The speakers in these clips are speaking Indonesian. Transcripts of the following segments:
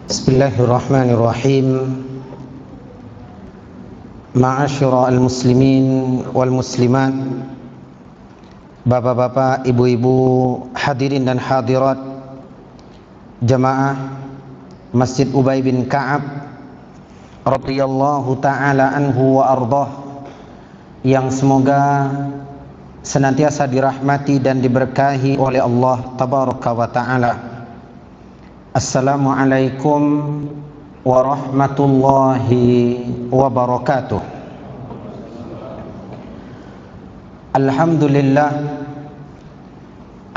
Bismillahirrahmanirrahim. Ma'asyiral muslimin wal muslimat, bapak-bapak, ibu-ibu, hadirin dan hadirat jamaah Masjid Ubay bin Ka'ab radhiyallahu ta'ala anhu wa ardhah, yang semoga senantiasa dirahmati dan diberkahi oleh Allah tabaraka wa ta'ala. Assalamualaikum warahmatullahi wabarakatuh.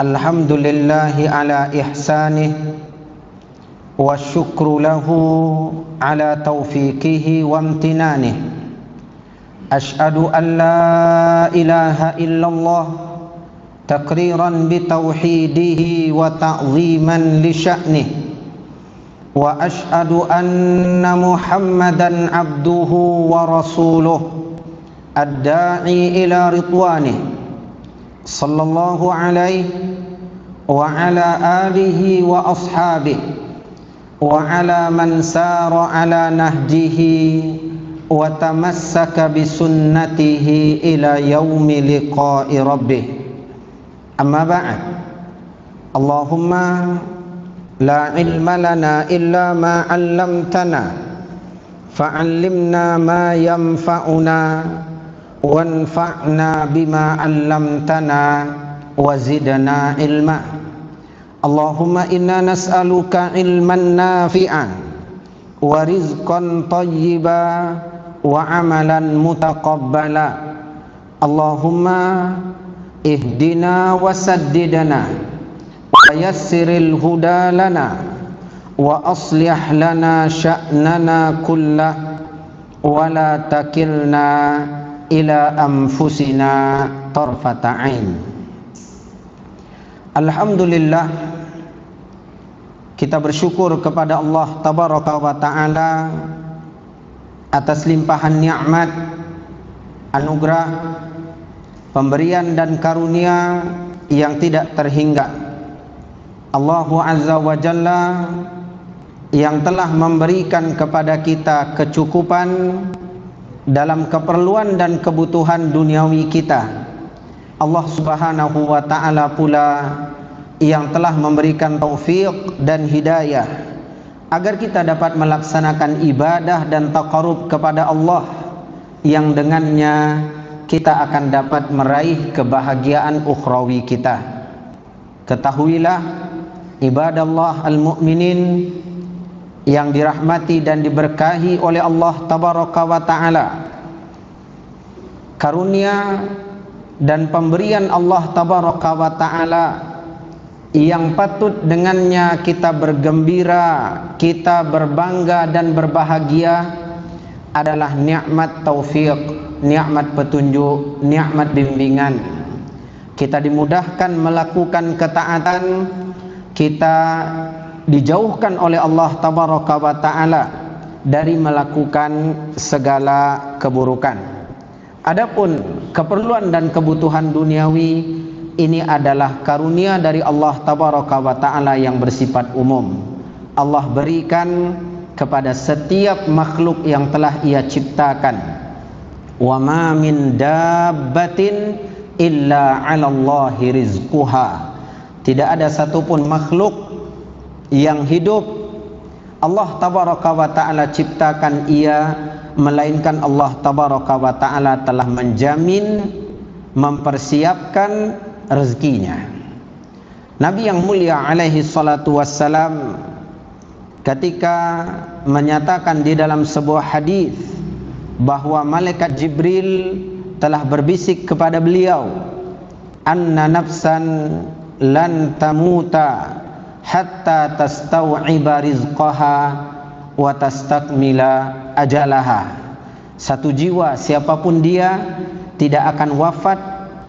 Alhamdulillahi ala ihsanih wa syukru lahu ala taufiqihi wa amtinanih. Ashhadu an la ilaha illallah takriran bi tauhidihi wa ta'ziman li sya'nih. Wa ashhadu anna Muhammadan abduhu wa rasuluh ad-da'i ila ridwanih sallallahu alaihi wa ala alihi wa ashabihi wa ala man sara ala nahjihi wa tamassaka bi sunnatihi ila yaumi liqa'i rabbih. Amma ba'd. Allahumma la ilma lana illa ma 'allamtana fa'allimna ma yanfa'una wanfa'na bima 'allamtana wa zidna ilma. Allahumma inna nas'aluka ilman nafi'an wa rizqan thayyiban wa 'amalan mutaqabbala. Allahumma ihdina wa saddidna wa yassiril huda lana wa aslih lana sya'nana kullah wa la takilna ila anfusina tarfata ain. Alhamdulillah, kita bersyukur kepada Allah tabaraka wa ta'ala atas limpahan nikmat, anugerah, pemberian dan karunia yang tidak terhingga. Allah Azza wa Jalla yang telah memberikan kepada kita kecukupan dalam keperluan dan kebutuhan duniawi kita. Allah Subhanahu wa ta'ala pula yang telah memberikan taufik dan hidayah agar kita dapat melaksanakan ibadah dan taqarrub kepada Allah, yang dengannya kita akan dapat meraih kebahagiaan ukhrawi kita. Ketahuilah ibadallah al-mu'minin yang dirahmati dan diberkahi oleh Allah tabaraka wa ta'ala, karunia dan pemberian Allah tabaraka wa ta'ala yang patut dengannya kita bergembira, kita berbangga dan berbahagia adalah nikmat taufik, nikmat petunjuk, nikmat bimbingan. Kita dimudahkan melakukan ketaatan, kita dijauhkan oleh Allah tabaraka wa ta'ala dari melakukan segala keburukan. Adapun keperluan dan kebutuhan duniawi ini adalah karunia dari Allah tabaraka wa ta'ala yang bersifat umum. Allah berikan kepada setiap makhluk yang telah Ia ciptakan. Wa ma min dabbatin illa 'alallahi rizquha. Tidak ada satupun makhluk yang hidup Allah tabaraka wa ta'ala ciptakan ia, melainkan Allah tabaraka wa ta'ala telah menjamin, mempersiapkan rezekinya. Nabi yang mulia alaihi salatu wassalam ketika menyatakan di dalam sebuah hadis bahwa malaikat Jibril telah berbisik kepada beliau, anna nafsan lan tamuta hatta tastau'iba rizqaha wa tastakmila ajalaha. Satu jiwa siapapun dia tidak akan wafat,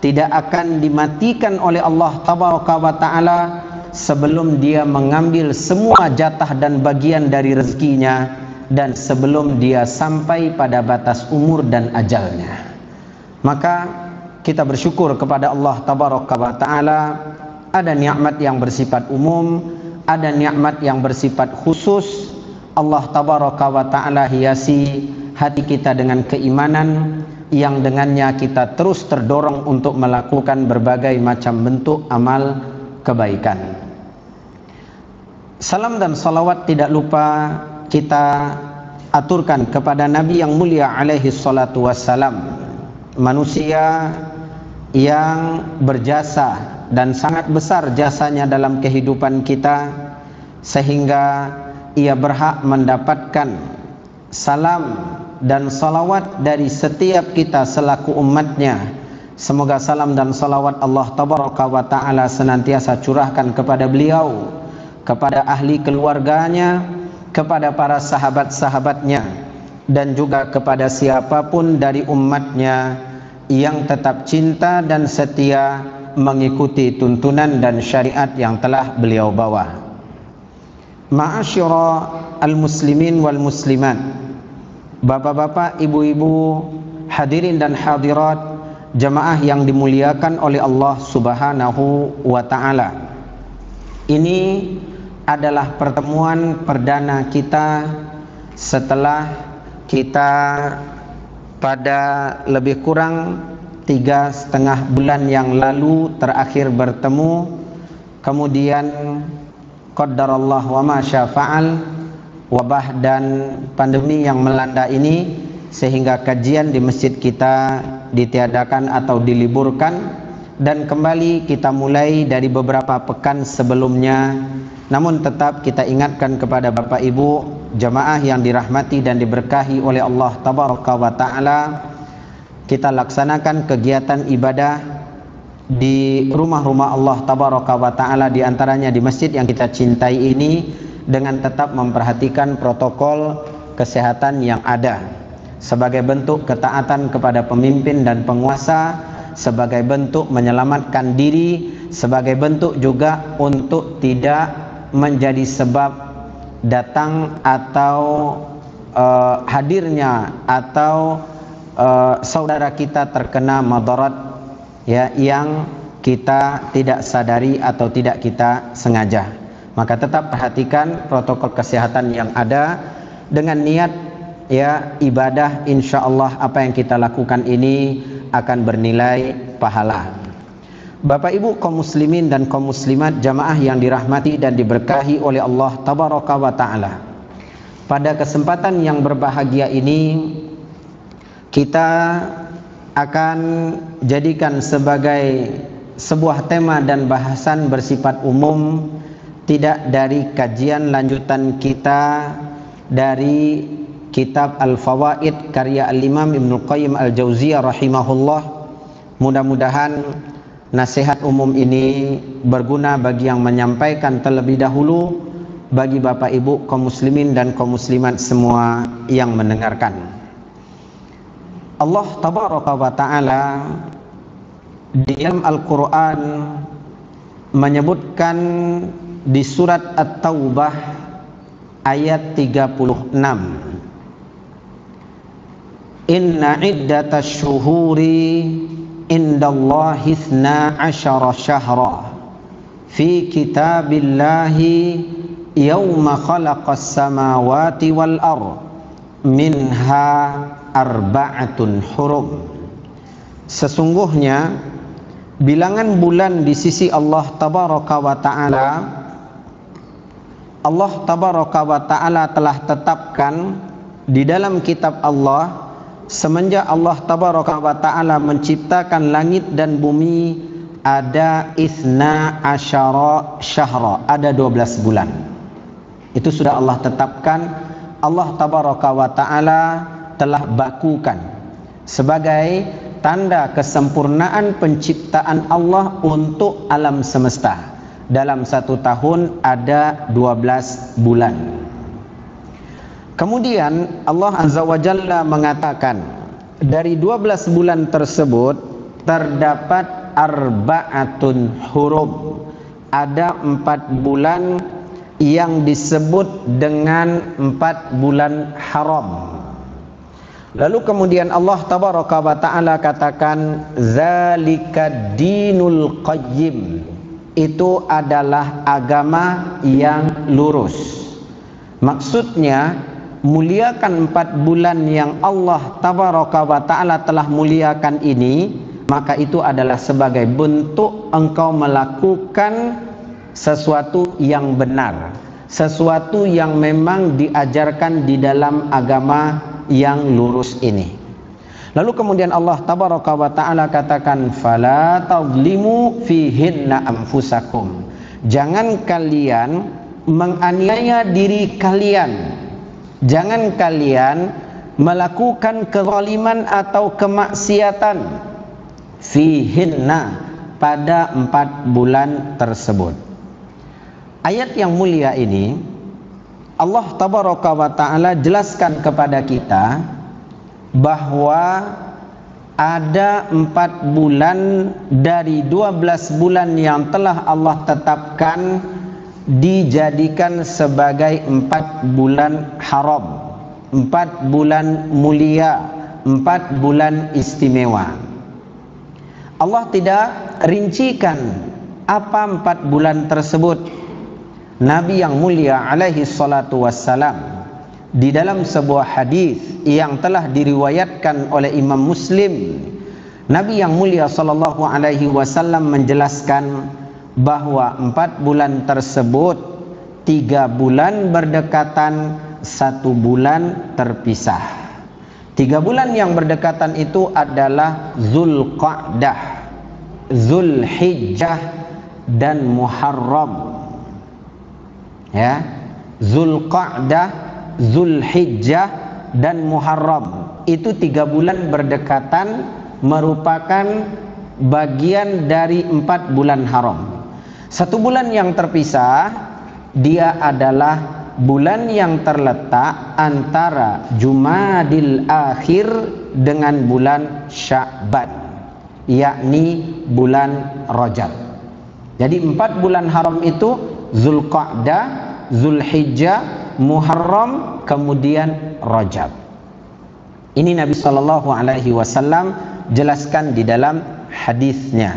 tidak akan dimatikan oleh Allah tabaraka wa ta'ala sebelum dia mengambil semua jatah dan bagian dari rezekinya dan sebelum dia sampai pada batas umur dan ajalnya. Maka kita bersyukur kepada Allah tabaraka wa ta'ala. Ada nikmat yang bersifat umum, ada nikmat yang bersifat khusus, Allah tabaraka wa ta'ala hiasi hati kita dengan keimanan yang dengannya kita terus terdorong untuk melakukan berbagai macam bentuk amal kebaikan. Salam dan salawat tidak lupa kita aturkan kepada Nabi yang mulia alaihi salatu wassalam, manusia yang berjasa dan sangat besar jasanya dalam kehidupan kita, sehingga ia berhak mendapatkan salam dan salawat dari setiap kita selaku umatnya. Semoga salam dan salawat Allah tabaraka wa ta'ala senantiasa curahkan kepada beliau, kepada ahli keluarganya, kepada para sahabat-sahabatnya, dan juga kepada siapapun dari umatnya yang tetap cinta dan setia mengikuti tuntunan dan syariat yang telah beliau bawa. Ma'asyira al-muslimin wal muslimat, bapak-bapak, ibu-ibu, hadirin dan hadirat, jamaah yang dimuliakan oleh Allah Subhanahu wa ta'ala. Ini adalah pertemuan perdana kita setelah kita pada lebih kurang 3,5 bulan yang lalu terakhir bertemu, kemudian qaddarallah wa ma syafa'al, wabah dan pandemi yang melanda ini sehingga kajian di masjid kita ditiadakan atau diliburkan, dan kembali kita mulai dari beberapa pekan sebelumnya. Namun tetap kita ingatkan kepada Bapak Ibu jamaah yang dirahmati dan diberkahi oleh Allah tabaraka wa ta'ala, kita laksanakan kegiatan ibadah di rumah-rumah Allah tabaraka wa ta'ala, di antaranya di masjid yang kita cintai ini, dengan tetap memperhatikan protokol kesehatan yang ada sebagai bentuk ketaatan kepada pemimpin dan penguasa, sebagai bentuk menyelamatkan diri, sebagai bentuk juga untuk tidak menjadi sebab datang atau hadirnya atau saudara kita terkena madarat ya yang kita tidak sadari atau tidak kita sengaja. Maka tetap perhatikan protokol kesehatan yang ada dengan niat ya ibadah, insyaallah apa yang kita lakukan ini akan bernilai pahala. Bapak Ibu kaum muslimin dan kaum muslimat, jamaah yang dirahmati dan diberkahi oleh Allah tabaraka wa ta'ala, pada kesempatan yang berbahagia ini kita akan jadikan sebagai sebuah tema dan bahasan bersifat umum, tidak dari kajian lanjutan kita dari kitab Al-Fawaid karya Al-Imam Ibnu Qayyim Al-Jauziyah rahimahullah. Mudah-mudahan nasihat umum ini berguna bagi yang menyampaikan terlebih dahulu, bagi Bapak Ibu kaum muslimin dan kaum muslimat semua yang mendengarkan. Allah tabaraka wa ta'ala di dalam Al-Quran menyebutkan di surat At-Taubah ayat 36, inna iddatas syuhuri indallahi 12 syahra fi kitabillahi yawma khalaqas samawati wal ard minha arba'atun hurum. Sesungguhnya bilangan bulan di sisi Allah tabaraka wa ta'ala, Allah tabaraka wa ta'ala telah tetapkan di dalam kitab Allah semenjak Allah tabaraka wa ta'ala menciptakan langit dan bumi, ada 12 syahra, ada 12 bulan. Itu sudah Allah tetapkan, Allah tabaraka wa ta'ala telah bakukan sebagai tanda kesempurnaan penciptaan Allah untuk alam semesta. Dalam satu tahun ada 12 bulan. Kemudian Allah Azza wa Jalla mengatakan dari 12 bulan tersebut terdapat arba'atun hurum, ada 4 bulan yang disebut dengan 4 bulan haram. Lalu kemudian Allah tabaraka wa ta'ala katakan zalika dinul qayyim, itu adalah agama yang lurus. Maksudnya muliakan 4 bulan yang Allah tabaraka wa ta'ala telah muliakan ini, maka itu adalah sebagai bentuk engkau melakukan sesuatu yang benar, sesuatu yang memang diajarkan di dalam agama yang lurus ini. Lalu kemudian Allah tabaraka wa ta'ala katakan, fala tadlimu fihinna anfusakum, jangan kalian menganiaya diri kalian, jangan kalian melakukan kezaliman atau kemaksiatan fihinna, pada 4 bulan tersebut. Ayat yang mulia ini Allah tabaraka wa ta'ala jelaskan kepada kita bahwa ada 4 bulan dari 12 bulan yang telah Allah tetapkan dijadikan sebagai 4 bulan haram, 4 bulan mulia, 4 bulan istimewa. Allah tidak rincikan apa 4 bulan tersebut. Nabi yang mulia alaihi salatu wassalam di dalam sebuah hadis yang telah diriwayatkan oleh Imam Muslim, Nabi yang mulia sallallahu alaihi wasallam menjelaskan bahwa 4 bulan tersebut 3 bulan berdekatan, 1 bulan terpisah. 3 bulan yang berdekatan itu adalah Zulqa'dah, Zulhijjah dan Muharram. Ya, Zulqa'dah, Zulhijjah dan Muharram, itu 3 bulan berdekatan, merupakan bagian dari 4 bulan haram. 1 bulan yang terpisah, dia adalah bulan yang terletak antara Jumadil Akhir dengan bulan Sya'ban, yakni bulan Rajab. Jadi 4 bulan haram itu Zulqa'dah, Zulhijjah, Muharram, kemudian Rajab. Ini Nabi sallallahu alaihi wasallam jelaskan di dalam hadisnya.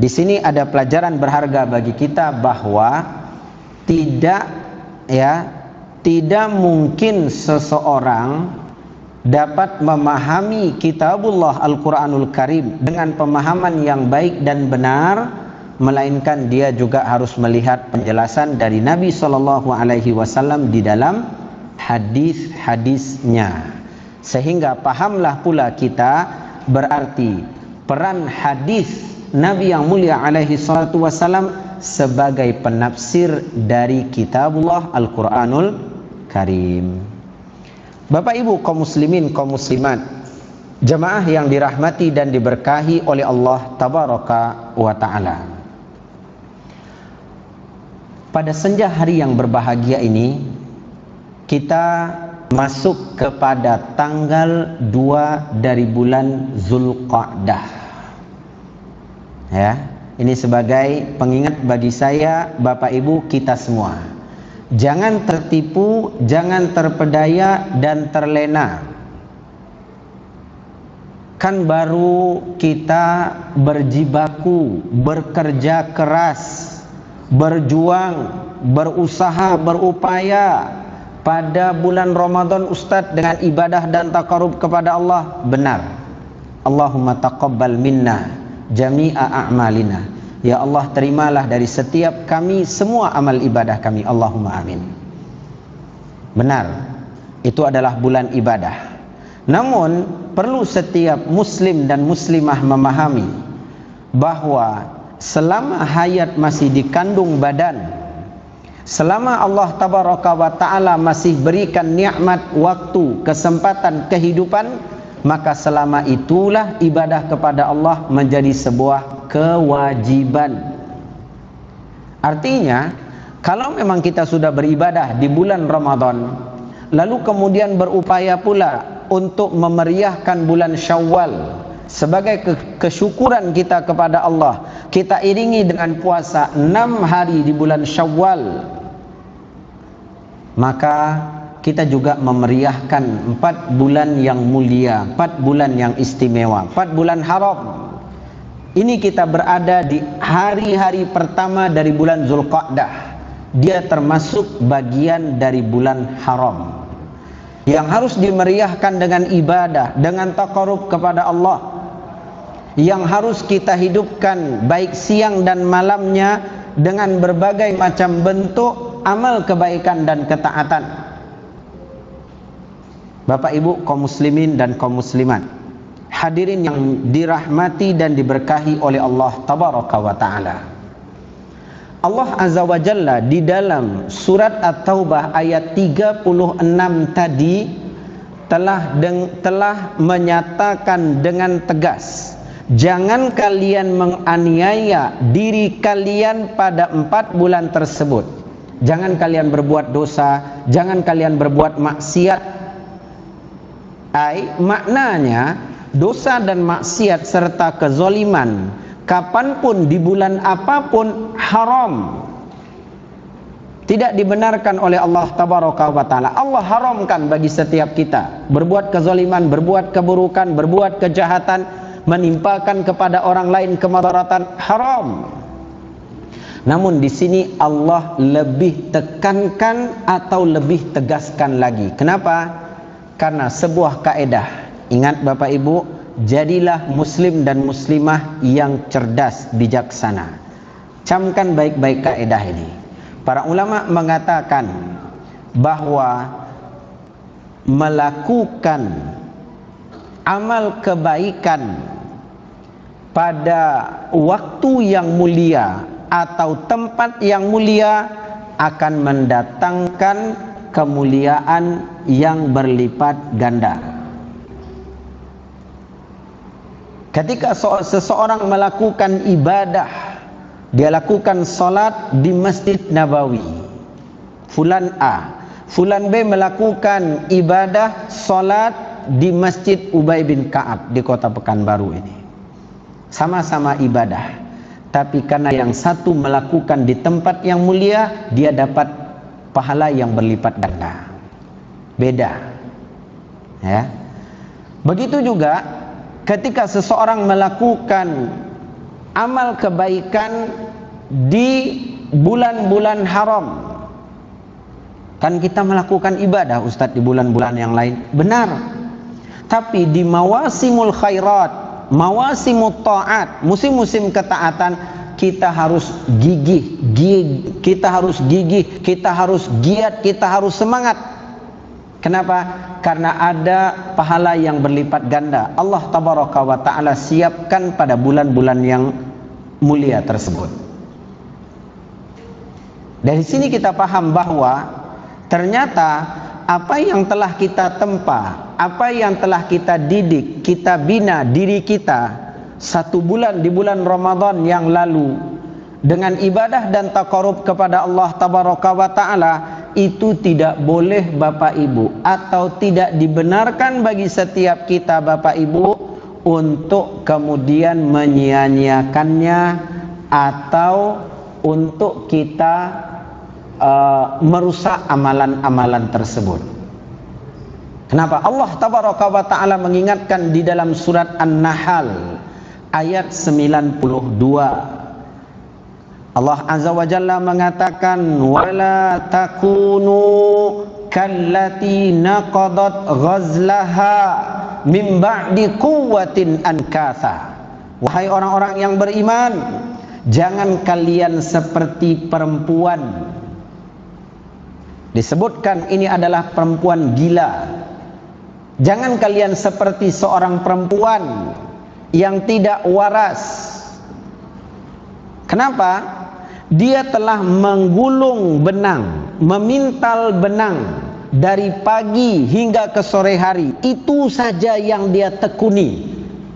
Di sini ada pelajaran berharga bagi kita bahwa tidak mungkin seseorang dapat memahami kitabullah Al-Quranul Karim dengan pemahaman yang baik dan benar, melainkan dia juga harus melihat penjelasan dari Nabi sallallahu alaihi wasallam di dalam hadis-hadisnya, sehingga pahamlah pula kita berarti peran hadis Nabi yang mulia alaihi salatu wasallam sebagai penafsir dari kitabullah Al-Quranul Karim. Bapak Ibu kaum muslimin, kaum muslimat, jemaah yang dirahmati dan diberkahi oleh Allah tabaraka wa ta'ala, pada senja hari yang berbahagia ini kita masuk kepada tanggal 2 dari bulan Zulqa'dah. Ya, ini sebagai pengingat bagi saya, Bapak Ibu, kita semua. Jangan tertipu, jangan terpedaya dan terlena. Kan baru kita berjibaku, bekerja keras, berjuang, berusaha, berupaya pada bulan Ramadan Ustadz dengan ibadah dan taqarrub kepada Allah. Benar. Allahumma taqabbal minna jami'a a'malina. Ya Allah, terimalah dari setiap kami semua amal ibadah kami. Allahumma amin. Benar. Itu adalah bulan ibadah. Namun perlu setiap muslim dan muslimah memahami bahwa selama hayat masih dikandung badan, selama Allah tabaraka wa ta'ala masih berikan nikmat waktu, kesempatan, kehidupan, maka selama itulah ibadah kepada Allah menjadi sebuah kewajiban. Artinya, kalau memang kita sudah beribadah di bulan Ramadan, lalu kemudian berupaya pula untuk memeriahkan bulan Syawal sebagai kesyukuran kita kepada Allah, kita iringi dengan puasa 6 hari di bulan Syawal, maka kita juga memeriahkan 4 bulan yang mulia, 4 bulan yang istimewa, 4 bulan haram. Ini kita berada di hari-hari pertama dari bulan Zulqa'dah, dia termasuk bagian dari bulan haram yang harus dimeriahkan dengan ibadah, dengan taqarrub kepada Allah, yang harus kita hidupkan baik siang dan malamnya dengan berbagai macam bentuk amal kebaikan dan ketaatan. Bapak Ibu kaum muslimin dan kaum muslimat, hadirin yang dirahmati dan diberkahi oleh Allah tabaraka wa taala. Allah Azza wa Jalla di dalam surat At-Taubah ayat 36 tadi telah menyatakan dengan tegas, jangan kalian menganiaya diri kalian pada 4 bulan tersebut. Jangan kalian berbuat dosa, jangan kalian berbuat maksiat. Maknanya dosa dan maksiat serta kezoliman kapanpun di bulan apapun haram, tidak dibenarkan oleh Allah tabaraka wa taala. Allah haramkan bagi setiap kita berbuat kezaliman, berbuat keburukan, berbuat kejahatan, menimpakan kepada orang lain kemadaratan, haram. Namun di sini Allah lebih tekankan atau lebih tegaskan lagi. Kenapa? Karena sebuah kaedah. Ingat Bapak Ibu, jadilah muslim dan muslimah yang cerdas, bijaksana. Camkan baik-baik kaedah ini. Para ulama mengatakan bahwa melakukan amal kebaikan pada waktu yang mulia atau tempat yang mulia akan mendatangkan kemuliaan yang berlipat ganda. Ketika seseorang melakukan ibadah, dia lakukan salat di Masjid Nabawi, fulan A, fulan B melakukan ibadah salat di Masjid Ubay bin Ka'ab di kota Pekanbaru ini. Sama-sama ibadah, tapi karena yang satu melakukan di tempat yang mulia, dia dapat pahala yang berlipat ganda. Beda. Ya. Begitu juga ketika seseorang melakukan amal kebaikan di bulan-bulan haram. Kan kita melakukan ibadah Ustadz di bulan-bulan yang lain, benar. Tapi di mawasimul khairat, mawasimut ta'at, musim-musim ketaatan, kita harus gigih, kita harus giat, kita harus semangat. Kenapa? Karena ada pahala yang berlipat ganda. Allah tabaraka wa ta'ala siapkan pada bulan-bulan yang mulia tersebut. Dari sini kita paham bahwa ternyata apa yang telah kita tempa, apa yang telah kita didik, kita bina diri kita 1 bulan di bulan Ramadan yang lalu dengan ibadah dan taqarrub kepada Allah tabaraka wa ta'ala, itu tidak boleh Bapak Ibu, atau tidak dibenarkan bagi setiap kita Bapak Ibu untuk kemudian menyia-nyiakannya atau untuk kita merusak amalan-amalan tersebut. Kenapa? Allah tabaraka wa ta'ala mengingatkan di dalam surat An-Nahl ayat 92. Allah Azza wa Jalla mengatakan, wala takunu kallati naqadat ghazlaha min ba'di quwwatin ankatha. Wahai orang-orang yang beriman, jangan kalian seperti perempuan. Disebutkan ini adalah perempuan gila. Jangan kalian seperti seorang perempuan yang tidak waras. Kenapa? Dia telah menggulung benang, memintal benang dari pagi hingga ke sore hari. Itu saja yang dia tekuni.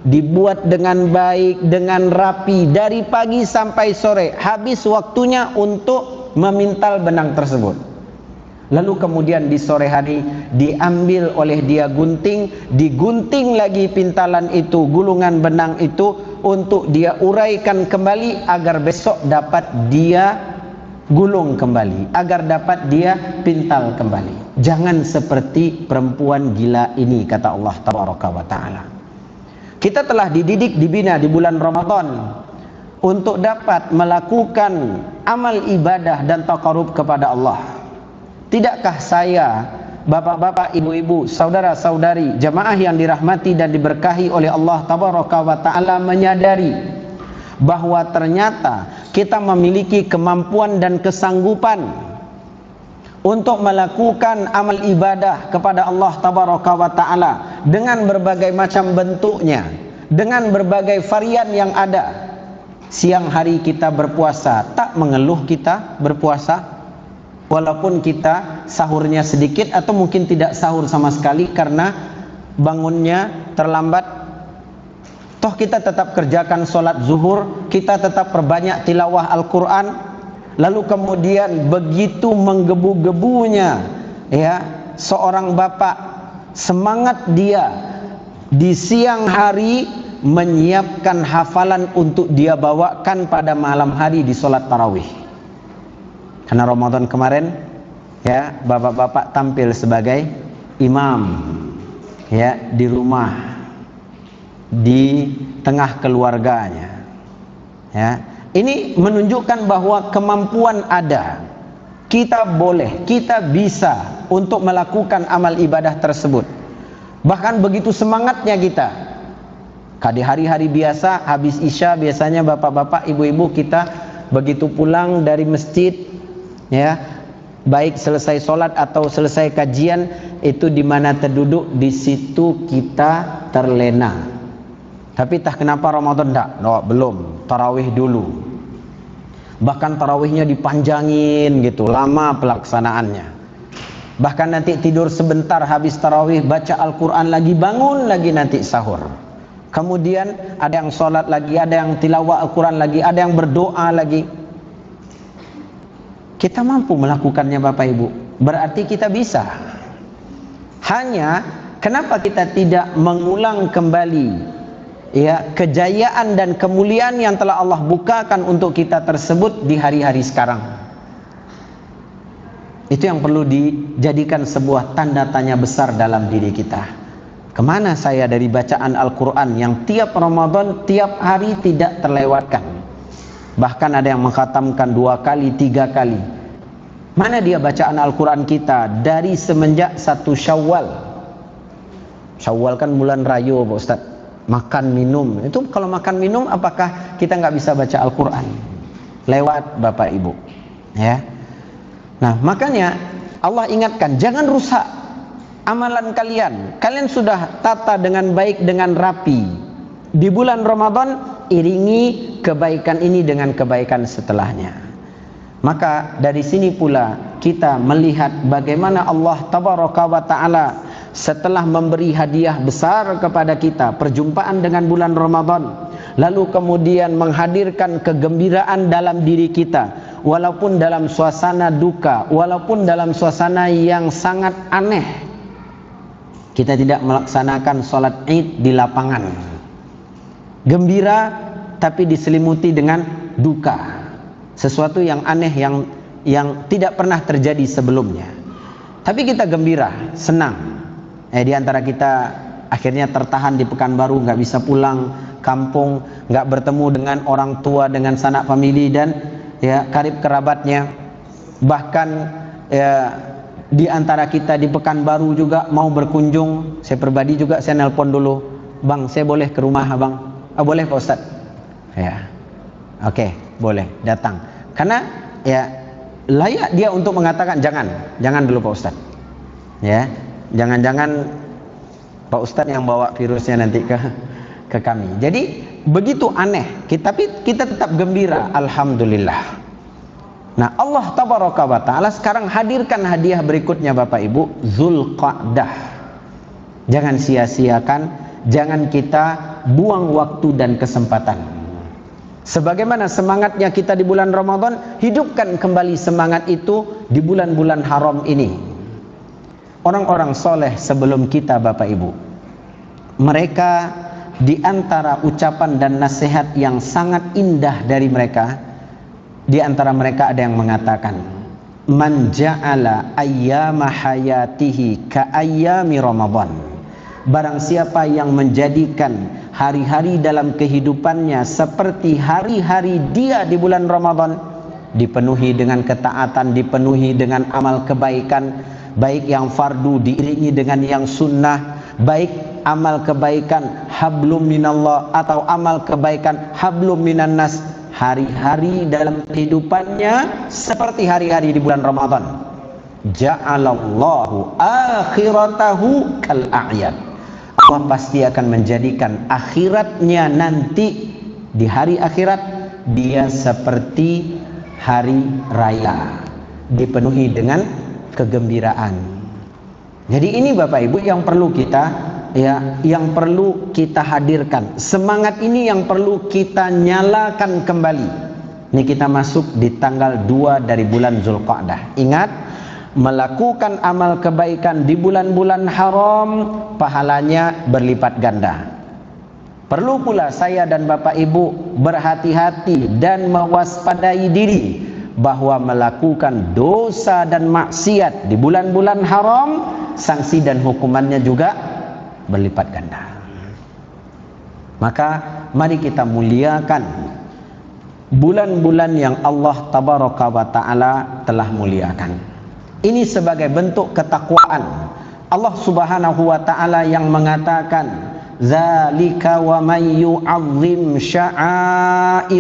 Dibuat dengan baik, dengan rapi, dari pagi sampai sore. Habis waktunya untuk memintal benang tersebut. Lalu kemudian di sore hari diambil oleh dia gunting, digunting lagi pintalan itu, gulungan benang itu, untuk dia uraikan kembali agar besok dapat dia gulung kembali, agar dapat dia pintal kembali. Jangan seperti perempuan gila ini, kata Allah tabaraka wa ta'ala. Kita telah dididik, dibina di bulan Ramadan untuk dapat melakukan amal ibadah dan taqarrub kepada Allah. Tidakkah saya, bapak-bapak, ibu-ibu, saudara-saudari, jamaah yang dirahmati dan diberkahi oleh Allah Tabaraka wa Ta'ala, menyadari bahwa ternyata kita memiliki kemampuan dan kesanggupan untuk melakukan amal ibadah kepada Allah Tabaraka wa Ta'ala dengan berbagai macam bentuknya, dengan berbagai varian yang ada. Siang hari kita berpuasa, tak mengeluh kita berpuasa, walaupun kita sahurnya sedikit atau mungkin tidak sahur sama sekali karena bangunnya terlambat. Toh kita tetap kerjakan sholat zuhur, kita tetap perbanyak tilawah Al-Quran. Lalu kemudian begitu menggebu-gebunya ya seorang bapak, semangat dia di siang hari menyiapkan hafalan untuk dia bawakan pada malam hari di sholat tarawih. Karena Ramadan kemarin ya bapak-bapak tampil sebagai imam ya di rumah, di tengah keluarganya ya. Ini menunjukkan bahwa kemampuan ada, kita boleh, kita bisa untuk melakukan amal ibadah tersebut. Bahkan begitu semangatnya kita. Di hari-hari biasa habis isya biasanya bapak-bapak, ibu-ibu kita begitu pulang dari masjid ya, baik selesai sholat atau selesai kajian, itu di mana terduduk di situ kita terlena. Tapi tak kenapa Ramadan tak? No, belum, tarawih dulu. Bahkan tarawihnya dipanjangin gitu, lama pelaksanaannya. Bahkan nanti tidur sebentar habis tarawih, baca Al-Quran lagi, bangun lagi nanti sahur. Kemudian ada yang sholat lagi, ada yang tilawah Al-Quran lagi, ada yang berdoa lagi. Kita mampu melakukannya Bapak Ibu, berarti kita bisa. Hanya kenapa kita tidak mengulang kembali ya kejayaan dan kemuliaan yang telah Allah bukakan untuk kita tersebut di hari-hari sekarang? Itu yang perlu dijadikan sebuah tanda tanya besar dalam diri kita. Kemana saya dari bacaan Al-Quran yang tiap Ramadan, tiap hari tidak terlewatkan? Bahkan ada yang mengkhatamkan 2 kali, 3 kali. Mana dia bacaan Al-Quran kita dari semenjak 1 Syawal? Syawal kan bulan rayo Pak Ustaz. Makan minum, itu kalau makan minum apakah kita nggak bisa baca Al-Quran? Lewat Bapak Ibu ya. Nah makanya Allah ingatkan, jangan rusak amalan kalian. Kalian sudah tata dengan baik, dengan rapi. Di bulan Ramadan iringi kebaikan ini dengan kebaikan setelahnya. Maka dari sini pula kita melihat bagaimana Allah Tabaraka wa Ta'ala setelah memberi hadiah besar kepada kita, perjumpaan dengan bulan Ramadan, lalu kemudian menghadirkan kegembiraan dalam diri kita, walaupun dalam suasana duka, walaupun dalam suasana yang sangat aneh. Kita tidak melaksanakan sholat Id di lapangan, gembira tapi diselimuti dengan duka, sesuatu yang aneh yang tidak pernah terjadi sebelumnya. Tapi kita gembira, senang. Di antara kita akhirnya tertahan di Pekanbaru, nggak bisa pulang kampung, nggak bertemu dengan orang tua, dengan sanak famili dan ya karib kerabatnya. Bahkan ya, di antara kita di Pekanbaru juga mau berkunjung, saya pribadi juga saya nelpon dulu, bang saya boleh ke rumah abang? Boleh Pak Ustadz ya. Oke, boleh datang. Karena ya layak dia untuk mengatakan jangan dulu Pak Ustadz ya, jangan-jangan Pak Ustadz yang bawa virusnya nanti ke kami. Jadi begitu aneh, tapi kita tetap gembira, alhamdulillah. Nah Allah Tabaraka wa Ta'ala sekarang hadirkan hadiah berikutnya Bapak Ibu, Zulqa'dah. Jangan sia-siakan, jangan kita buang waktu dan kesempatan. Sebagaimana semangatnya kita di bulan Ramadan, hidupkan kembali semangat itu di bulan-bulan haram ini. Orang-orang soleh sebelum kita Bapak Ibu, mereka di antara ucapan dan nasihat yang sangat indah dari mereka, di antara mereka ada yang mengatakan, man ja'ala ayyama hayatihi ka ayyami Ramadan. Barang siapa yang menjadikan hari-hari dalam kehidupannya seperti hari-hari dia di bulan Ramadan, dipenuhi dengan ketaatan, dipenuhi dengan amal kebaikan, baik yang fardu diiringi dengan yang sunnah, baik amal kebaikan hablum minallah atau amal kebaikan hablum minan nas. Hari-hari dalam kehidupannya seperti hari-hari di bulan Ramadan. Ja'alallahu akhiratahu kal a'yad. Allah pasti akan menjadikan akhiratnya nanti, di hari akhirat dia seperti hari raya, dipenuhi dengan kegembiraan. Jadi ini Bapak Ibu yang perlu kita yang perlu kita hadirkan. Semangat ini yang perlu kita nyalakan kembali. Ini kita masuk di tanggal 2 dari bulan Zulqa'dah. Ingat, melakukan amal kebaikan di bulan-bulan haram pahalanya berlipat ganda. Perlu pula saya dan Bapak Ibu berhati-hati dan mewaspadai diri bahwa melakukan dosa dan maksiat di bulan-bulan haram, sanksi dan hukumannya juga berlipat ganda. Maka mari kita muliakan bulan-bulan yang Allah tabaraka wa ta'ala telah muliakan. Ini sebagai bentuk ketakwaan. Allah subhanahu wa ta'ala yang mengatakan, zalika wa man yu'azzim sya'airallah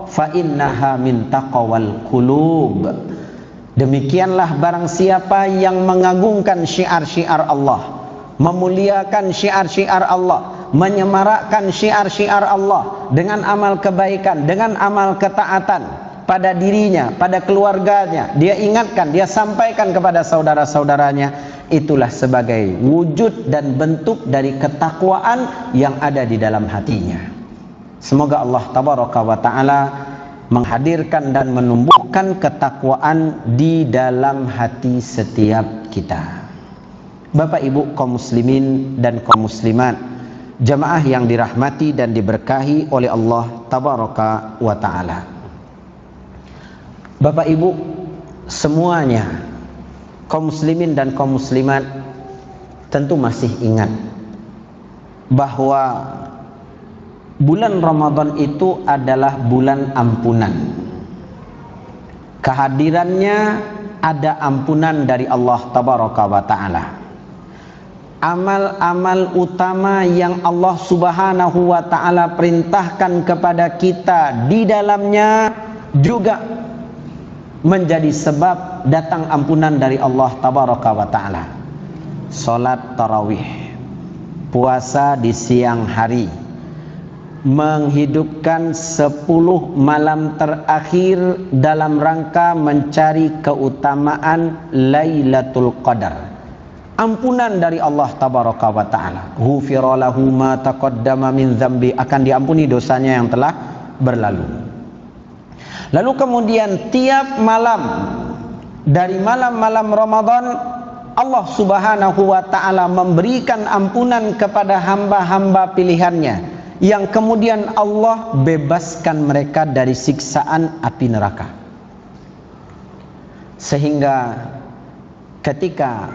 fa innaha min taqwal qulub. Demikianlah barang siapa yang mengagungkan syiar-syiar Allah, memuliakan syiar-syiar Allah, menyemarakkan syiar-syiar Allah dengan amal kebaikan, dengan amal ketaatan pada dirinya, pada keluarganya. Dia ingatkan, dia sampaikan kepada saudara-saudaranya. Itulah sebagai wujud dan bentuk dari ketakwaan yang ada di dalam hatinya. Semoga Allah tabaraka wa ta'ala menghadirkan dan menumbuhkan ketakwaan di dalam hati setiap kita. Bapak Ibu kaum muslimin dan kaum muslimat, jamaah yang dirahmati dan diberkahi oleh Allah tabaraka wa ta'ala. Bapak Ibu semuanya, kaum muslimin dan kaum muslimat, tentu masih ingat bahwa bulan Ramadan itu adalah bulan ampunan. Kehadirannya ada ampunan dari Allah tabaraka wa ta'ala. Amal-amal utama yang Allah subhanahu wa ta'ala perintahkan kepada kita di dalamnya juga menjadi sebab datang ampunan dari Allah tabaraka wa ta'ala. Salat tarawih, puasa di siang hari, menghidupkan 10 malam terakhir dalam rangka mencari keutamaan Lailatul Qadar. Ampunan dari Allah tabaraka wa ta'ala. Ghufira lahu ma taqaddama min dzambi, akan diampuni dosanya yang telah berlalu. Lalu kemudian tiap malam dari malam-malam Ramadan, Allah subhanahu wa ta'ala memberikan ampunan kepada hamba-hamba pilihannya, yang kemudian Allah bebaskan mereka dari siksaan api neraka. Sehingga ketika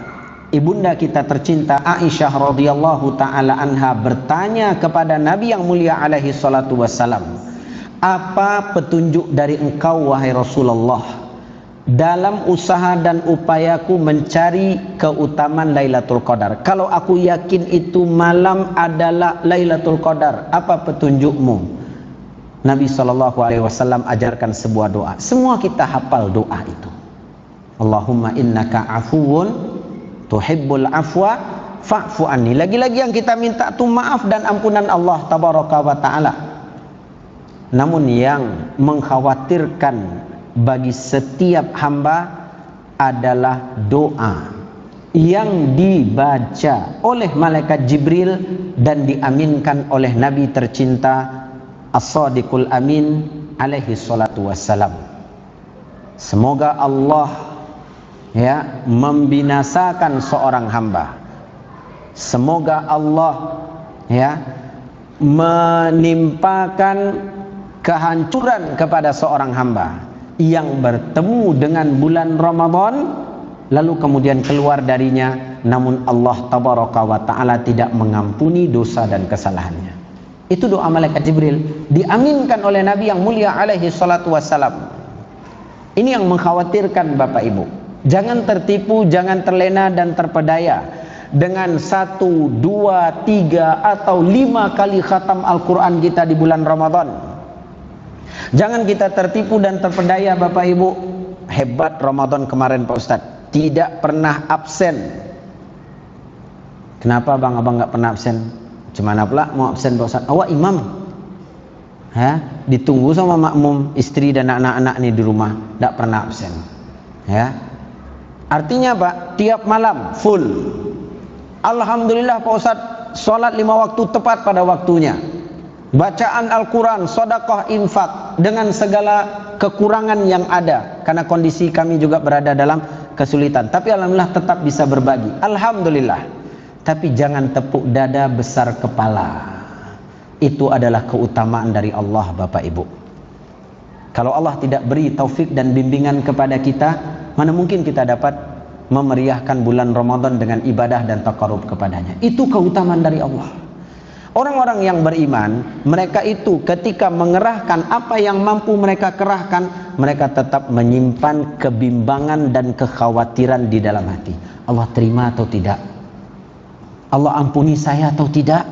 ibunda kita tercinta Aisyah radhiyallahu ta'ala anha bertanya kepada Nabi yang mulia alaihi salatu wassalam, apa petunjuk dari engkau wahai Rasulullah dalam usaha dan upayaku mencari keutamaan Lailatul Qadar? Kalau aku yakin itu malam adalah Lailatul Qadar, apa petunjukmu? Nabi SAW ajarkan sebuah doa. Semua kita hafal doa itu. Allahumma innaka afuwun tuhibbul afwa fa'fu anni. Lagi-lagi yang kita minta itu maaf dan ampunan Allah tabaraka wa ta'ala. Namun yang mengkhawatirkan bagi setiap hamba adalah doa yang dibaca oleh malaikat Jibril dan diaminkan oleh Nabi tercinta As-Sadiqul Amin alaihi salatu wassalam. Semoga Allah membinasakan seorang hamba. Semoga Allah menimpakan kehancuran kepada seorang hamba yang bertemu dengan bulan Ramadan lalu kemudian keluar darinya, namun Allah tabaraka wa ta'ala tidak mengampuni dosa dan kesalahannya. Itu doa malaikat Jibril, diaminkan oleh Nabi yang mulia alaihi salatu wassalam. Ini yang mengkhawatirkan Bapak Ibu. Jangan tertipu, jangan terlena dan terpedaya dengan 1, 2, 3 atau 5 kali khatam Al-Quran kita di bulan Ramadan. Jangan kita tertipu dan terpedaya Bapak Ibu. Hebat Ramadan kemarin Pak Ustadz, tidak pernah absen. Kenapa bang abang nggak pernah absen? Cumana pula mau absen Pak Ustadz? Awak imam, ditunggu sama makmum, istri dan anak-anak nih di rumah, tidak pernah absen. Artinya Pak, tiap malam full. Alhamdulillah Pak Ustadz, sholat 5 waktu tepat pada waktunya. Bacaan Al-Quran, sedekah, infak, dengan segala kekurangan yang ada. Karena kondisi kami juga berada dalam kesulitan. Tapi alhamdulillah tetap bisa berbagi. Alhamdulillah. Tapi jangan tepuk dada besar kepala. Itu adalah keutamaan dari Allah Bapak Ibu. Kalau Allah tidak beri taufik dan bimbingan kepada kita, mana mungkin kita dapat memeriahkan bulan Ramadan dengan ibadah dan taqarrub kepadanya. Itu keutamaan dari Allah. Orang-orang yang beriman, mereka itu ketika mengerahkan apa yang mampu mereka kerahkan, mereka tetap menyimpan kebimbangan dan kekhawatiran di dalam hati. Allah terima atau tidak? Allah ampuni saya atau tidak?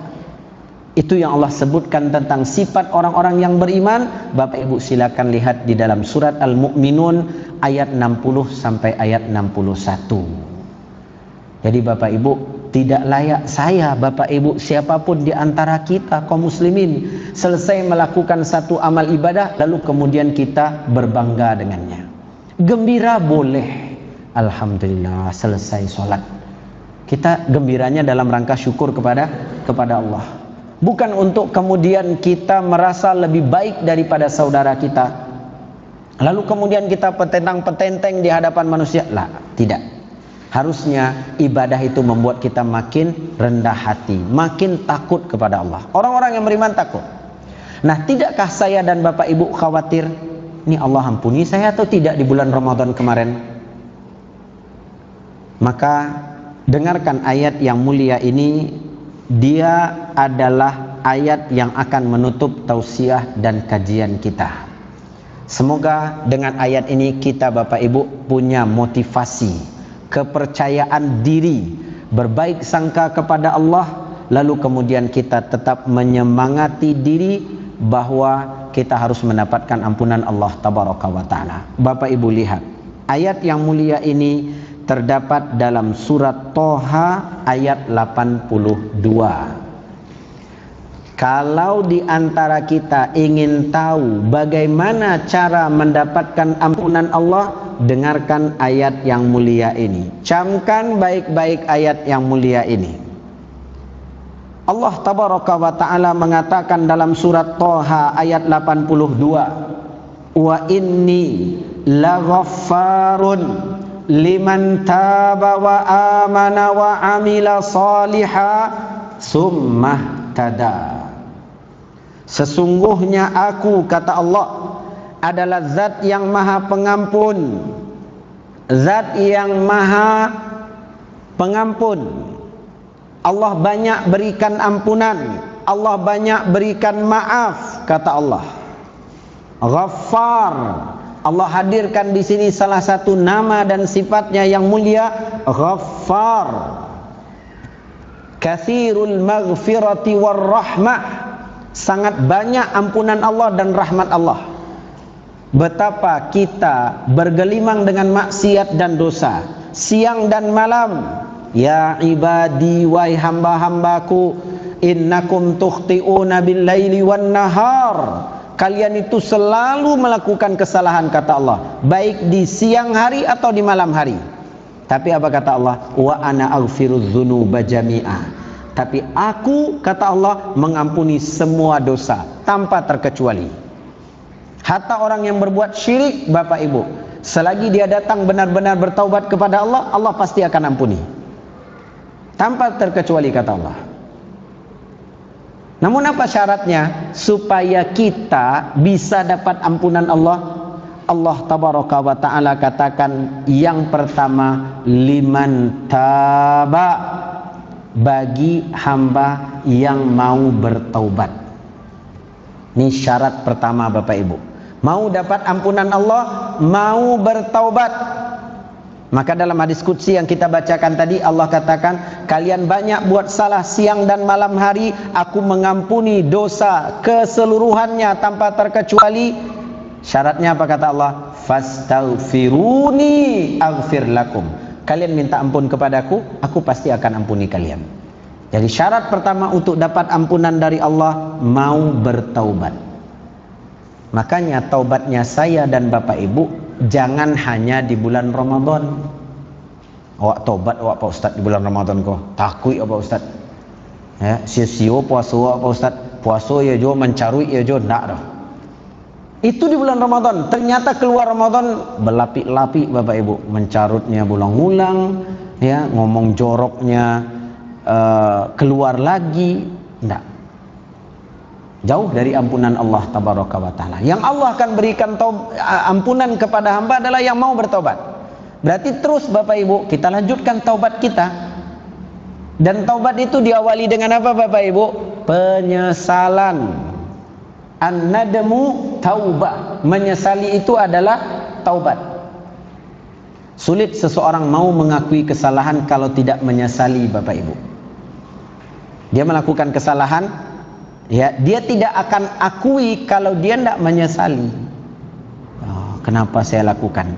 Itu yang Allah sebutkan tentang sifat orang-orang yang beriman. Bapak Ibu silakan lihat di dalam surat Al-Mu'minun ayat 60 sampai ayat 61. Jadi Bapak Ibu, tidak layak saya, Bapak Ibu, siapapun di antara kita kaum muslimin selesai melakukan satu amal ibadah lalu kemudian kita berbangga dengannya. Gembira boleh, alhamdulillah selesai sholat. Kita gembiranya dalam rangka syukur kepada Allah. Bukan untuk kemudian kita merasa lebih baik daripada saudara kita, lalu kemudian kita petentang-petenteng di hadapan manusia. Lah, tidak. Harusnya ibadah itu membuat kita makin rendah hati, makin takut kepada Allah. Orang-orang yang beriman takut. Nah, tidakkah saya dan Bapak Ibu khawatir, ini Allah ampuni saya atau tidak di bulan Ramadan kemarin? Maka dengarkan ayat yang mulia ini. Dia adalah ayat yang akan menutup tausiah dan kajian kita. Semoga dengan ayat ini kita Bapak Ibu punya motivasi, kepercayaan diri, berbaik sangka kepada Allah, lalu kemudian kita tetap menyemangati diri bahwa kita harus mendapatkan ampunan Allah tabaraka wa ta'ala. Bapak Ibu lihat, ayat yang mulia ini terdapat dalam surat Toha ayat 82. Kalau di antara kita ingin tahu bagaimana cara mendapatkan ampunan Allah, dengarkan ayat yang mulia ini. Camkan baik-baik ayat yang mulia ini. Allah tabaraka wa ta'ala mengatakan dalam surat Toha ayat 82, wa inni laghaffarun liman taba wa amana wa amila salihah summah tada. Sesungguhnya aku, kata Allah, adalah zat yang maha pengampun, zat yang maha pengampun. Allah banyak berikan ampunan, Allah banyak berikan maaf, kata Allah. Ghaffar, Allah hadirkan di sini salah satu nama dan sifatnya yang mulia, Ghaffar. Katsirul maghfirati war rahmah, sangat banyak ampunan Allah dan rahmat Allah. Betapa kita bergelimang dengan maksiat dan dosa siang dan malam. Ya ibadi, wahai hamba-hambaku, innakum tukhti'una bil laili wan nahar. Kalian itu selalu melakukan kesalahan, kata Allah, baik di siang hari atau di malam hari. Tapi apa kata Allah? Wa ana aghfirudz dzunuba jami'a. Tapi aku, kata Allah, mengampuni semua dosa tanpa terkecuali. Hatta orang yang berbuat syirik, Bapak Ibu, selagi dia datang benar-benar bertaubat kepada Allah, Allah pasti akan ampuni tanpa terkecuali, kata Allah. Namun apa syaratnya supaya kita bisa dapat ampunan Allah? Allah tabaraka wa ta'ala katakan yang pertama, liman taba, bagi hamba yang mau bertaubat. Ini syarat pertama Bapak Ibu. Mau dapat ampunan Allah, mau bertaubat. Maka dalam hadis qudsi yang kita bacakan tadi, Allah katakan, kalian banyak buat salah siang dan malam hari, aku mengampuni dosa keseluruhannya tanpa terkecuali. Syaratnya apa kata Allah? Fastaghfiruni aghfir lakum. Kalian minta ampun kepadaku, aku pasti akan ampuni kalian. Jadi syarat pertama untuk dapat ampunan dari Allah, mau bertaubat. Makanya taubatnya saya dan Bapak Ibu jangan hanya di bulan Ramadan. Awak taubat awak Pak Ustaz di bulan Ramadan kok. Takut apa Ustaz? Ya, sia-sia puasa awak Pak Ustaz. Puasa ya jo mencarui ya jo ndak dah. Itu di bulan Ramadan. Ternyata keluar Ramadan berlapik-lapik Bapak Ibu, mencarutnya berulang-ulang, ya, ngomong joroknya keluar lagi, ndak. Jauh dari ampunan Allah tabaraka wa ta'ala. Yang Allah akan berikan ampunan kepada hamba adalah yang mau bertobat. Berarti terus Bapak Ibu kita lanjutkan taubat kita. Dan taubat itu diawali dengan apa Bapak Ibu? Penyesalan. An-nadmu taubah. Menyesali itu adalah taubat. Sulit seseorang mau mengakui kesalahan kalau tidak menyesali Bapak Ibu. Dia melakukan kesalahan, ya, dia tidak akan akui kalau dia tidak menyesali. Oh, kenapa saya lakukan?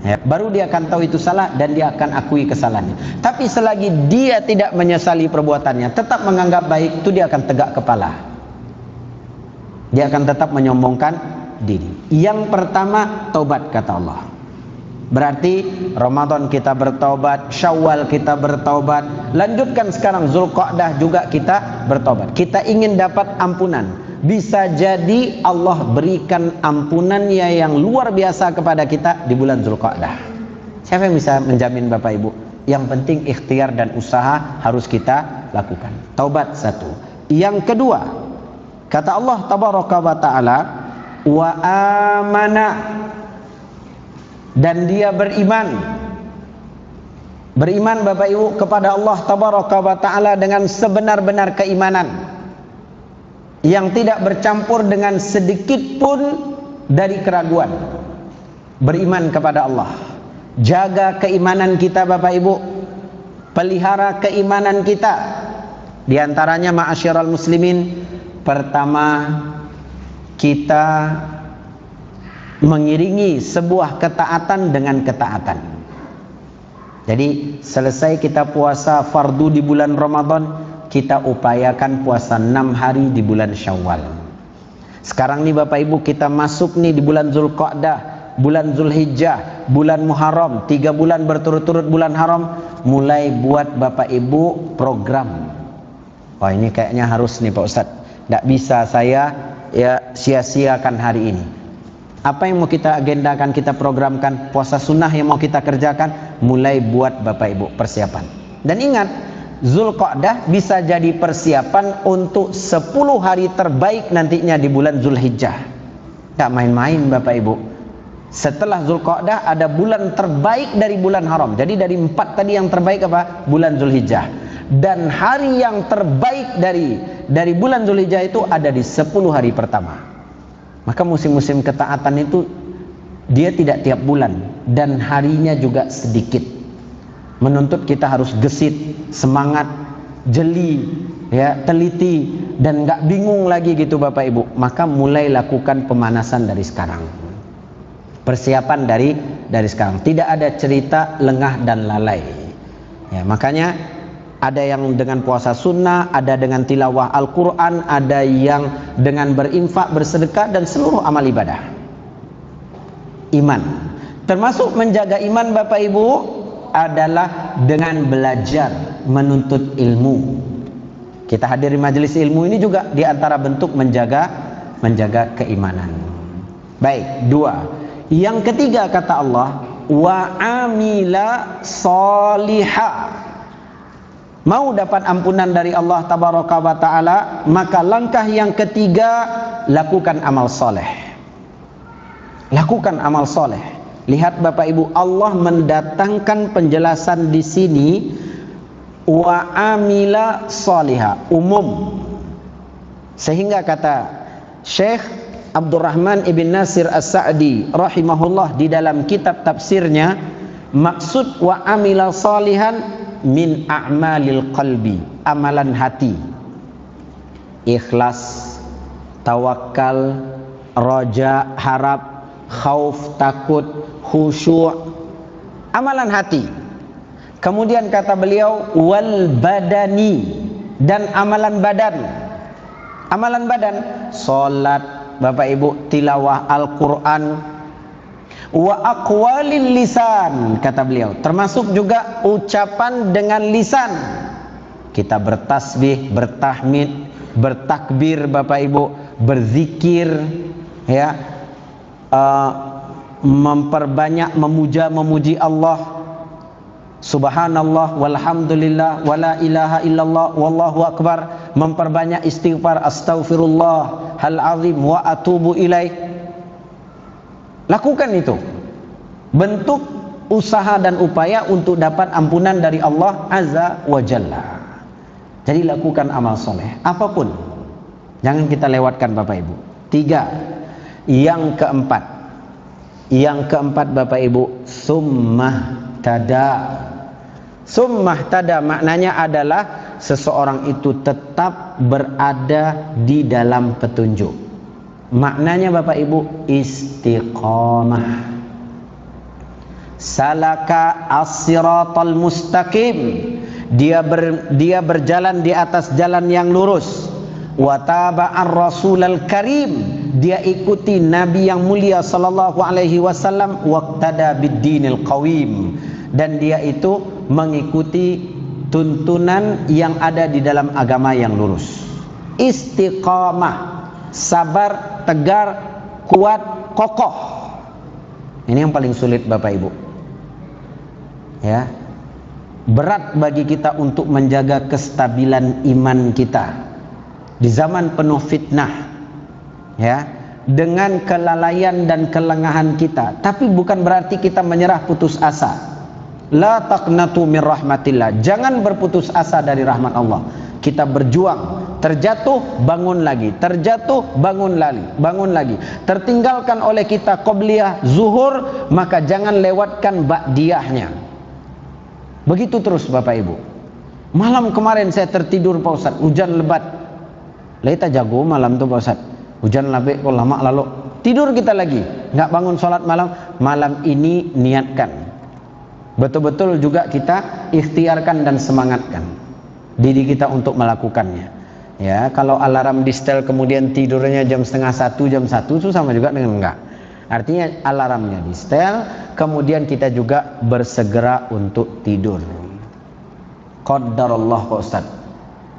Ya, baru dia akan tahu itu salah dan dia akan akui kesalahannya. Tapi selagi dia tidak menyesali perbuatannya, tetap menganggap baik, itu dia akan tegak kepala. Dia akan tetap menyombongkan diri. Yang pertama, taubat kata Allah. Berarti Ramadan kita bertaubat, Syawal kita bertaubat, lanjutkan sekarang Zulqa'dah juga kita bertaubat. Kita ingin dapat ampunan. Bisa jadi Allah berikan ampunannya yang luar biasa kepada kita di bulan Zulqa'dah. Siapa yang bisa menjamin Bapak Ibu? Yang penting ikhtiar dan usaha harus kita lakukan. Taubat satu. Yang kedua, kata Allah tabaraka wa ta'ala, wa amana, dan dia beriman. Beriman Bapak Ibu kepada Allah tabaraka wa ta'ala dengan sebenar-benar keimanan, yang tidak bercampur dengan sedikit pun dari keraguan. Beriman kepada Allah. Jaga keimanan kita Bapak Ibu. Pelihara keimanan kita. Di antaranya ma'asyiral muslimin, pertama, kita mengiringi sebuah ketaatan dengan ketaatan. Jadi selesai kita puasa fardu di bulan Ramadan, kita upayakan puasa 6 hari di bulan Syawal. Sekarang nih Bapak Ibu kita masuk nih di bulan Zulqa'dah, bulan Zulhijjah, bulan Muharram, 3 bulan berturut-turut bulan haram. Mulai buat Bapak Ibu program. Wah, ini kayaknya harus nih Pak Ustadz, tidak bisa saya ya sia-siakan hari ini. Apa yang mau kita agendakan, kita programkan, puasa sunnah yang mau kita kerjakan, mulai buat Bapak Ibu persiapan. Dan ingat, Zulqa'dah bisa jadi persiapan untuk 10 hari terbaik nantinya di bulan Zulhijjah. Tak main-main Bapak Ibu. Setelah Zulqa'dah ada bulan terbaik dari bulan haram. Jadi dari 4 tadi yang terbaik apa? Bulan Zulhijjah. Dan hari yang terbaik dari bulan Zulhijjah itu ada di 10 hari pertama. Maka musim-musim ketaatan itu dia tidak tiap bulan dan harinya juga sedikit. Menuntut kita harus gesit, semangat, jeli, ya, teliti, dan nggak bingung lagi gitu Bapak Ibu. Maka mulai lakukan pemanasan dari sekarang. Persiapan dari sekarang. Tidak ada cerita lengah dan lalai. Ya, makanya ada yang dengan puasa sunnah, ada dengan tilawah Al-Quran, ada yang dengan berinfak, bersedekah, dan seluruh amal ibadah. Iman. Termasuk menjaga iman Bapak Ibu adalah dengan belajar, menuntut ilmu. Kita hadir di majelis ilmu ini juga diantara bentuk menjaga keimanan. Baik, 2. Yang ketiga kata Allah, wa amila solihah. Mau dapat ampunan dari Allah tabaraka wa ta'ala, maka langkah yang ketiga, lakukan amal soleh. lakukan amal soleh. Lihat Bapak Ibu, Allah mendatangkan penjelasan di sini wa amila sholiha, umum. Sehingga kata Syekh Abdurrahman ibn Nasir As-Sa'di rahimahullah di dalam kitab tafsirnya, maksud wa amila sholihan min a'malil qalbi, amalan hati. Ikhlas, tawakal, roja, harap, khauf, takut, khusyuk, amalan hati. Kemudian kata beliau wal badani, dan amalan badan. Amalan badan, salat, Bapak Ibu, tilawah Al-Qur'an, wa aqwalil lisan, kata beliau, termasuk juga ucapan dengan lisan. Kita bertasbih, bertahmid, bertakbir, Bapak Ibu, berzikir, ya, memperbanyak memuji Allah, subhanallah walhamdulillah wala ilaha illallah wallahu akbar, memperbanyak istighfar, astaghfirullah hal azim wa atubu ilaih. Lakukan itu, bentuk usaha dan upaya untuk dapat ampunan dari Allah azza wa jalla. Jadi lakukan amal soleh apapun, jangan kita lewatkan Bapak Ibu. 3, yang keempat Bapak Ibu, summah tada. Summah tada maknanya adalah seseorang itu tetap berada di dalam petunjuk. Maknanya Bapak Ibu, istiqamah. Salaka as-siratal mustaqim, dia berjalan di atas jalan yang lurus. Wa taba'ar rasulal karim, dia ikuti nabi yang mulia sallallahu alaihi wasallam. Waqtada bid-dinil qawim, dan dia itu mengikuti tuntunan yang ada di dalam agama yang lurus. Istiqamah, sabar, tegar, kuat, kokoh. Ini yang paling sulit Bapak Ibu, ya. Berat bagi kita untuk menjaga kestabilan iman kita di zaman penuh fitnah, ya, dengan kelalaian dan kelengahan kita. Tapi bukan berarti kita menyerah, putus asa. La taqnatu min rahmatillah, jangan berputus asa dari rahmat Allah. Kita berjuang, terjatuh bangun lagi, terjatuh bangun lagi. Tertinggalkan oleh kita qobliyah zuhur, maka jangan lewatkan ba'diyahnya. Begitu terus Bapak Ibu. Malam kemarin saya tertidur Pak Ustaz, hujan lebat. Kita jago malam tuh Pak Ustaz, hujan labek kok lama lalu. Tidur kita lagi, nggak bangun sholat malam. Malam ini niatkan, betul-betul juga kita ikhtiarkan dan semangatkan diri kita untuk melakukannya. Ya, kalau alarm di setel kemudian tidurnya jam 12:30, jam 1 itu sama juga dengan enggak. Artinya alarmnya di setel, kemudian kita juga bersegera untuk tidur. Qadarullah Pak Ustaz,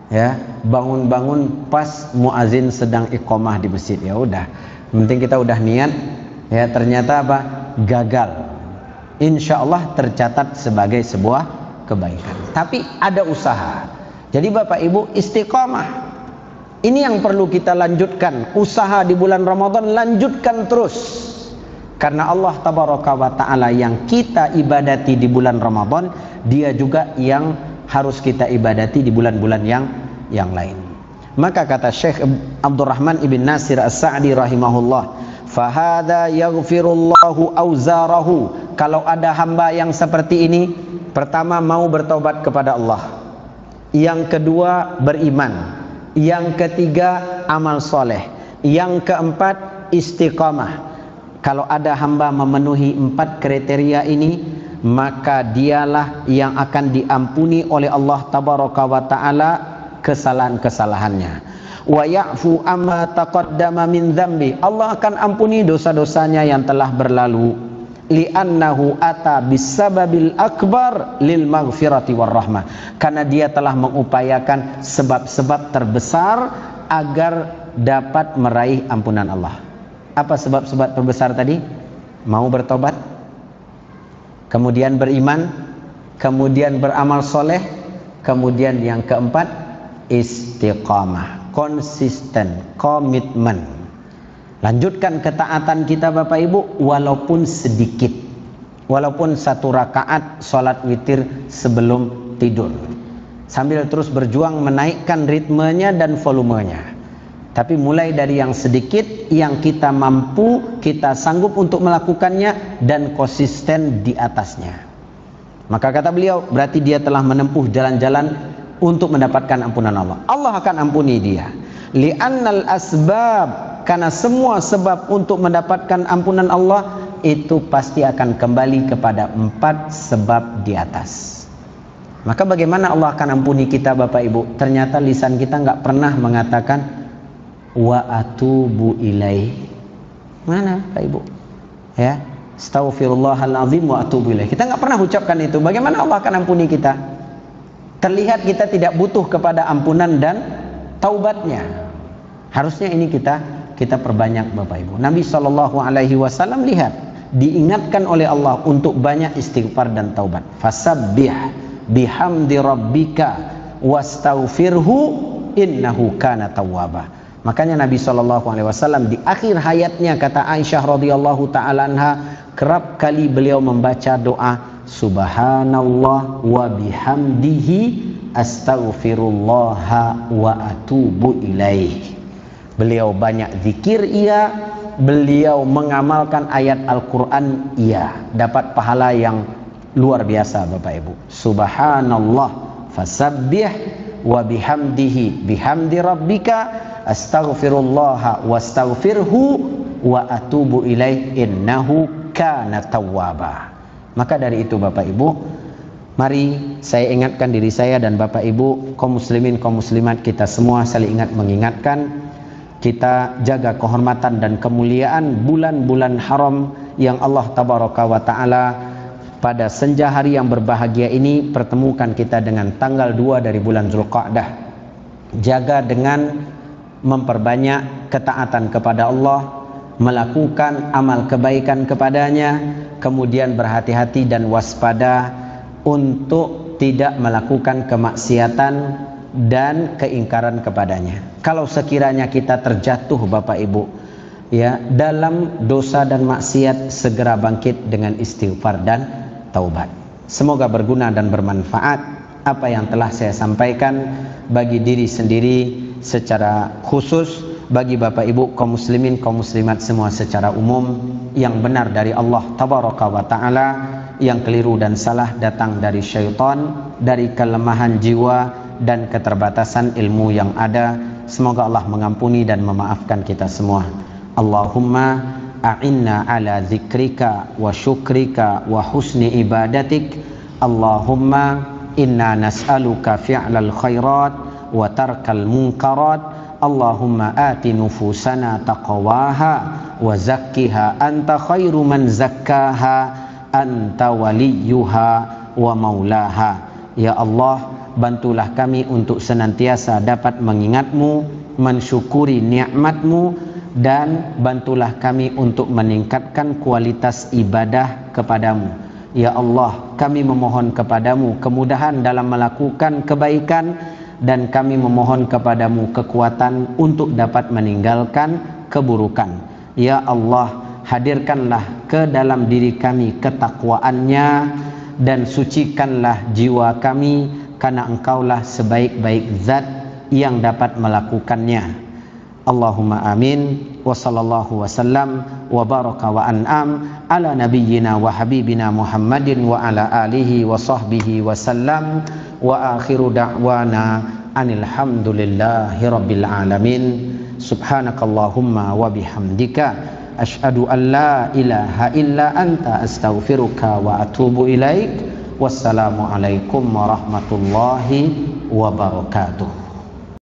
ya, bangun-bangun pas muazin sedang iqamah di masjid. Ya udah, penting kita udah niat, ya, ternyata apa? Gagal. Insya Allah tercatat sebagai sebuah kebaikan. Tapi ada usaha. Jadi Bapak Ibu, istiqamah ini yang perlu kita lanjutkan. Usaha di bulan Ramadan lanjutkan terus. Karena Allah tabaraka wa ta'ala yang kita ibadati di bulan Ramadan, dia juga yang harus kita ibadati di bulan-bulan yang lain. Maka kata Syekh Abdurrahman ibn Nasir As-Sa'di rahimahullah, fahada yaghfirullahu auzarahu. Kalau ada hamba yang seperti ini, pertama mau bertobat kepada Allah, yang kedua beriman, yang ketiga amal soleh, yang keempat istiqamah. Kalau ada hamba memenuhi 4 kriteria ini, maka dialah yang akan diampuni oleh Allah tabaraka wa ta'ala kesalahan-kesalahannya. Wa ya'fu amma taqaddama min dzambi, Allah akan ampuni dosa-dosanya yang telah berlalu. Li'annahu ata bisababil akbar lil maghfirati war rahmah, karena dia telah mengupayakan sebab-sebab terbesar agar dapat meraih ampunan Allah. Apa sebab-sebab terbesar tadi? Mau bertobat, kemudian beriman, kemudian beramal soleh, kemudian yang keempat istiqamah, konsisten, komitmen. Lanjutkan ketaatan kita Bapak Ibu walaupun sedikit, walaupun 1 rakaat sholat witir sebelum tidur, sambil terus berjuang menaikkan ritmenya dan volumenya. Tapi mulai dari yang sedikit, yang kita mampu, kita sanggup untuk melakukannya dan konsisten di atasnya. Maka kata beliau, berarti dia telah menempuh jalan-jalan untuk mendapatkan ampunan Allah. Allah akan ampuni dia. Li'annal asbab, karena semua sebab untuk mendapatkan ampunan Allah itu pasti akan kembali kepada 4 sebab di atas. Maka bagaimana Allah akan ampuni kita Bapak Ibu? Ternyata lisan kita nggak pernah mengatakan wa atubu ilaih. Mana Pak Ibu? Ya, astaghfirullahaladzim wa atubu ilaih. Kita nggak pernah ucapkan itu. Bagaimana Allah akan ampuni kita? Terlihat kita tidak butuh kepada ampunan dan taubatnya. Harusnya ini kita perbanyak Bapak Ibu. Nabi SAW lihat, diingatkan oleh Allah untuk banyak istighfar dan taubat. Fasabbih bihamdi rabbika wastaghfirhu innahu kana tawwaba. Makanya Nabi SAW di akhir hayatnya, kata Aisyah radhiyallahu taala anha, kerap kali beliau membaca doa subhanallah wa bihamdihi astaghfirullah wa atubu ilaih. Beliau banyak zikir, iya. Beliau mengamalkan ayat Al-Quran, iya. Dapat pahala yang luar biasa Bapak Ibu. Subhanallah fasabbih wa bihamdihi bihamdi rabbika astaghfirullah wastaghfirhu wa atubu ilaih innahu kana tawwaba. Maka dari itu Bapak Ibu, mari saya ingatkan diri saya dan Bapak Ibu, kaum muslimin kaum muslimat, kita semua saling mengingatkan. Kita jaga kehormatan dan kemuliaan bulan-bulan haram yang Allah tabaraka wa ta'ala pada senja hari yang berbahagia ini pertemukan kita dengan tanggal 2 dari bulan Zulqa'dah. Jaga dengan memperbanyak ketaatan kepada Allah, melakukan amal kebaikan kepadanya, kemudian berhati-hati dan waspada untuk tidak melakukan kemaksiatan dan keingkaran kepadanya. Kalau sekiranya kita terjatuh Bapak Ibu ya dalam dosa dan maksiat, segera bangkit dengan istighfar dan taubat. Semoga berguna dan bermanfaat apa yang telah saya sampaikan bagi diri sendiri secara khusus, bagi Bapak Ibu kaum muslimin kaum muslimat semua secara umum. Yang benar dari Allah tabaraka wa ta'ala, yang keliru dan salah datang dari syaitan, dari kelemahan jiwa dan keterbatasan ilmu yang ada. Semoga Allah mengampuni dan memaafkan kita semua. Allahumma a'inna ala zikrika wa syukrika wa husni ibadatik. Allahumma inna nas'aluka fi'lal khairat wa tarkal munkarat. Allahumma ati nufusana taqwaha wa zakkiha anta khairu man zakkaha anta waliyuha wa maulaha. Ya Allah, bantulah kami untuk senantiasa dapat mengingat-Mu, mensyukuri nikmat-Mu, dan bantulah kami untuk meningkatkan kualitas ibadah kepadamu. Ya Allah, kami memohon kepadamu kemudahan dalam melakukan kebaikan, dan kami memohon kepadamu kekuatan untuk dapat meninggalkan keburukan. Ya Allah, hadirkanlah ke dalam diri kami ketakwaannya, dan sucikanlah jiwa kami, karena Engkaulah sebaik-baik zat yang dapat melakukannya. Allahumma amin. Wa sallallahu wasallam wa baraka wa an'am ala nabiyyina wa habibina Muhammadin wa ala alihi wa sahbihi wasallam. Wa akhiru da'wana anil hamdulillahi rabbil alamin. Subhanakallahumma wa bihamdika asyhadu an la ilaha illa anta astaghfiruka wa atubu ilaik. Wassalamualaikum warahmatullahi wabarakatuh.